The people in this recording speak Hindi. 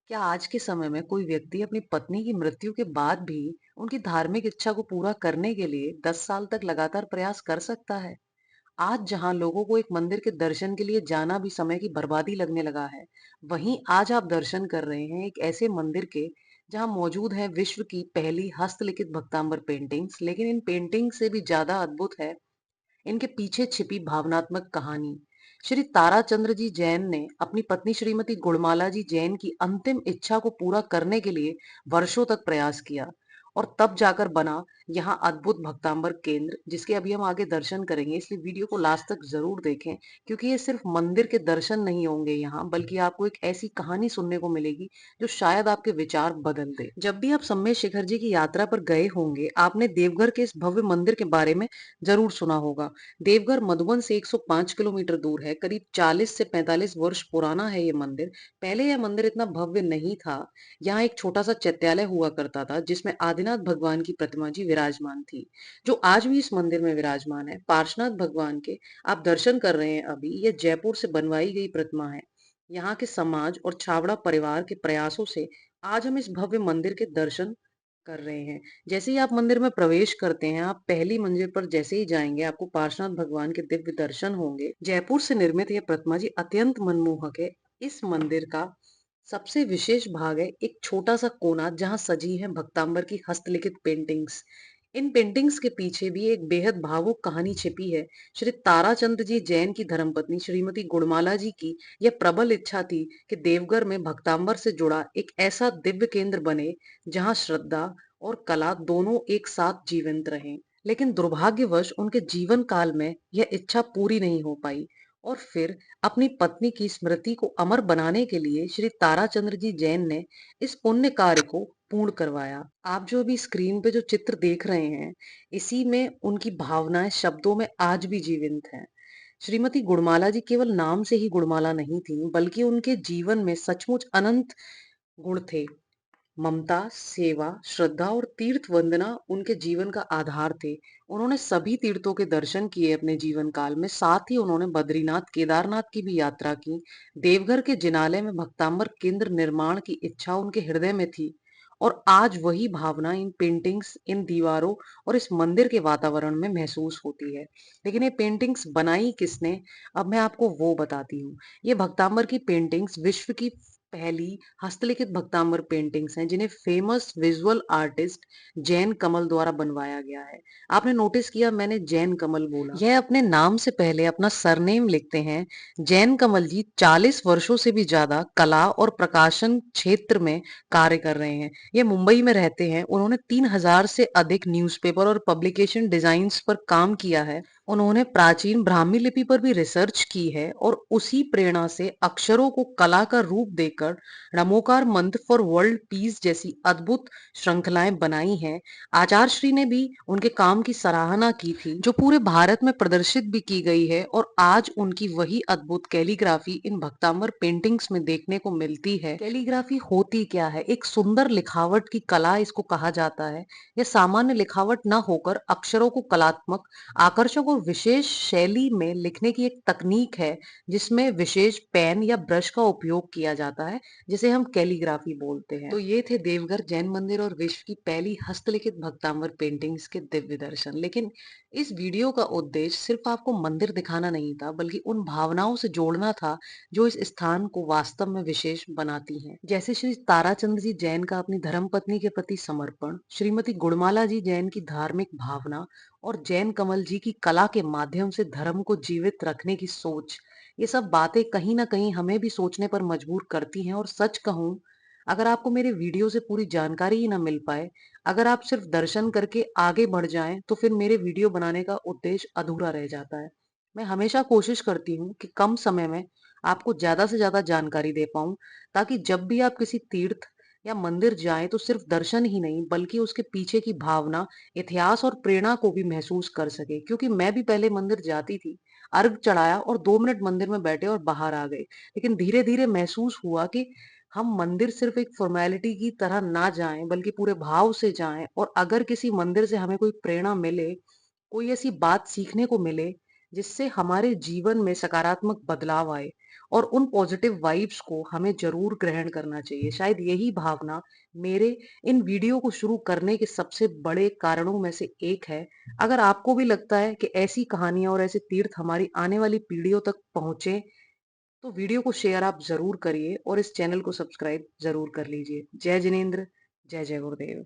क्या आज के समय में कोई व्यक्ति अपनी पत्नी की मृत्यु के बाद भी उनकी धार्मिक इच्छा को पूरा करने के लिए 10 साल तक लगातार प्रयास कर सकता है? आज जहां लोगों को एक मंदिर के दर्शन के लिए जाना भी समय की बर्बादी लगने लगा है, वहीं आज आप दर्शन कर रहे हैं एक ऐसे मंदिर के जहां मौजूद है विश्व की पहली हस्तलिखित भक्तांबर पेंटिंग्स। लेकिन इन पेंटिंग से भी ज्यादा अद्भुत है इनके पीछे छिपी भावनात्मक कहानी। श्री ताराचंद्र जी जैन ने अपनी पत्नी श्रीमती गुणमाला जी जैन की अंतिम इच्छा को पूरा करने के लिए वर्षों तक प्रयास किया और तब जाकर बना यहाँ अद्भुत भक्तांबर केंद्र, जिसके अभी हम आगे दर्शन करेंगे। इसलिए वीडियो को लास्ट तक जरूर देखें, क्योंकि ये सिर्फ मंदिर के दर्शन नहीं होंगे यहाँ, बल्कि आपको एक ऐसी कहानी सुनने को मिलेगी जो शायद आपके विचार बदल दे। जब भी आप सम्मेद शिखर जी की यात्रा पर गए होंगे, आपने देवघर के इस भव्य मंदिर के बारे में जरूर सुना होगा। देवघर मधुबन से 105 किलोमीटर दूर है। करीब 40 से 45 वर्ष पुराना है ये मंदिर। पहले यह मंदिर इतना भव्य नहीं था। यहाँ एक छोटा सा चैत्यालय हुआ करता था जिसमें आदिनाथ भगवान की प्रतिमा जी विराजमान थी, जो आज भी इस मंदिर में विराजमान है। पार्श्वनाथ भगवान के आप दर्शन कर रहे हैं अभी, ये जयपुर से बनवाई गई प्रतिमा है। यहाँ के समाज और छावड़ा परिवार के प्रयासों से आज हम इस भव्य मंदिर के दर्शन कर रहे हैं। जैसे ही आप मंदिर में प्रवेश करते हैं, आप पहली मंजिल पर जैसे ही जाएंगे, आपको पार्श्वनाथ भगवान के दिव्य दर्शन होंगे। जयपुर से निर्मित यह प्रतिमा जी अत्यंत मनमोहक है। इस मंदिर का सबसे विशेष भाग है एक छोटा सा कोना जहां सजी है भक्तांबर की हस्तलिखित पेंटिंग्स। इन पेंटिंग्स के पीछे भी एक बेहद भावुक कहानी छिपी है। श्री ताराचंद्र जी जैन की धर्मपत्नी श्रीमती गुणमाला जी की यह प्रबल इच्छा थी कि देवघर में भक्तांबर से जुड़ा एक ऐसा दिव्य केंद्र बने जहां श्रद्धा और कला दोनों एक साथ जीवंत रहें। लेकिन दुर्भाग्यवश उनके जीवन काल में यह इच्छा पूरी नहीं हो पाई और फिर अपनी पत्नी की स्मृति को अमर बनाने के लिए श्री ताराचंद्र जी जैन ने इस पुण्य कार्य को पूर्ण करवाया। आप जो अभी स्क्रीन पे जो चित्र देख रहे हैं, इसी में उनकी भावनाएं शब्दों में आज भी जीवंत हैं। श्रीमती गुणमाला जी केवल नाम से ही गुणमाला नहीं थी, बल्कि उनके जीवन में सचमुच अनंत गुण थे। ममता, सेवा, श्रद्धा और तीर्थ वंदना उनके जीवन का आधार थे। उन्होंने सभी तीर्थों के दर्शन किए अपने जीवन काल में। साथ ही उन्होंने बद्रीनाथ, केदारनाथ की भी यात्रा की। देवघर के जिनालय में भक्तांबर केंद्र निर्माण की इच्छा उनके हृदय में थी और आज वही भावना इन पेंटिंग्स, इन दीवारों और इस मंदिर के वातावरण में महसूस होती है। लेकिन ये पेंटिंग्स बनाई किसने? अब मैं आपको वो बताती हूँ। ये भक्तांबर की पेंटिंग्स विश्व की पहली हस्तलिखित भक्तांबर पेंटिंग्स हैं, जिन्हें फेमस विजुअल आर्टिस्ट जैन कमल द्वारा बनवाया गया है। आपने नोटिस किया, मैंने जैन कमल बोला। यह अपने नाम से पहले अपना सरनेम लिखते हैं। जैन कमल जी 40 वर्षों से भी ज्यादा कला और प्रकाशन क्षेत्र में कार्य कर रहे हैं। ये मुंबई में रहते हैं। उन्होंने 3000 से अधिक न्यूज़पेपर और पब्लिकेशन डिजाइन्स पर काम किया है। उन्होंने प्राचीन ब्राह्मी लिपि पर भी रिसर्च की है और उसी प्रेरणा से अक्षरों को कला का रूप देकर नमोकार मंत्र फॉर वर्ल्ड पीस जैसी अद्भुत श्रृंखलाएं बनाई हैं। आचार्य श्री ने भी उनके काम की सराहना की थी, जो पूरे भारत में प्रदर्शित भी की गई है और आज उनकी वही अद्भुत कैलीग्राफी इन भक्तांबर पेंटिंग्स में देखने को मिलती है। कैलीग्राफी होती क्या है? एक सुंदर लिखावट की कला इसको कहा जाता है। यह सामान्य लिखावट न होकर अक्षरों को कलात्मक, आकर्षक और विशेष शैली में लिखने की एक तकनीक है, जिसमें विशेष पेन या ब्रश का उपयोग किया जाता है, जिसे हम कैलीग्राफी बोलते हैं। तो ये थे देवघर जैन मंदिर और विश्व की पहली हस्तलिखित भक्तांबर पेंटिंग्स के दिव्य दर्शन। लेकिन इस वीडियो का उद्देश्य सिर्फ आपको मंदिर दिखाना नहीं था, बल्कि उन भावनाओं से जोड़ना था जो इस स्थान को वास्तव में विशेष बनाती हैं। जैसे श्री ताराचंद्र जी जैन का अपनी धर्मपत्नी के प्रति समर्पण, श्रीमती गुणमाला जी जैन की धार्मिक भावना और जैन कमल जी की कला के माध्यम से धर्म को जीवित रखने की सोच। ये सब बातें कहीं ना कहीं हमें भी सोचने पर मजबूर करती हैं। और सच कहूं, अगर आपको मेरे वीडियो से पूरी जानकारी ही ना मिल पाए, अगर आप सिर्फ दर्शन करके आगे बढ़ जाएं, तो फिर मेरे वीडियो बनाने का उद्देश्य अधूरा रह जाता है। मैं हमेशा कोशिश करती हूँ कि कम समय में आपको ज्यादा से ज्यादा जानकारी दे पाऊं, ताकि जब भी आप किसी तीर्थ या मंदिर जाएं, तो सिर्फ दर्शन ही नहीं, बल्कि उसके पीछे की भावना, इतिहास और प्रेरणा को भी महसूस कर सके। क्योंकि मैं भी पहले मंदिर जाती थी, अर्घ चढ़ाया और 2 मिनट मंदिर में बैठे और बाहर आ गए। लेकिन धीरे धीरे महसूस हुआ कि हम मंदिर सिर्फ एक फॉर्मेलिटी की तरह ना जाएं, बल्कि पूरे भाव से जाएं। और अगर किसी मंदिर से हमें कोई प्रेरणा मिले, कोई ऐसी बात सीखने को मिले जिससे हमारे जीवन में सकारात्मक बदलाव आए, और उन पॉजिटिव वाइब्स को हमें ज़रूर ग्रहण करना चाहिए। शायद यही भावना मेरे इन वीडियो को शुरू करने के सबसे बड़े कारणों में से एक है। अगर आपको भी लगता है कि ऐसी कहानियाँ और ऐसे तीर्थ हमारी आने वाली पीढ़ियों तक पहुँचे, तो वीडियो को शेयर आप ज़रूर करिए और इस चैनल को सब्सक्राइब ज़रूर कर लीजिए। जय जिनेंद्र, जय जय गुरुदेव।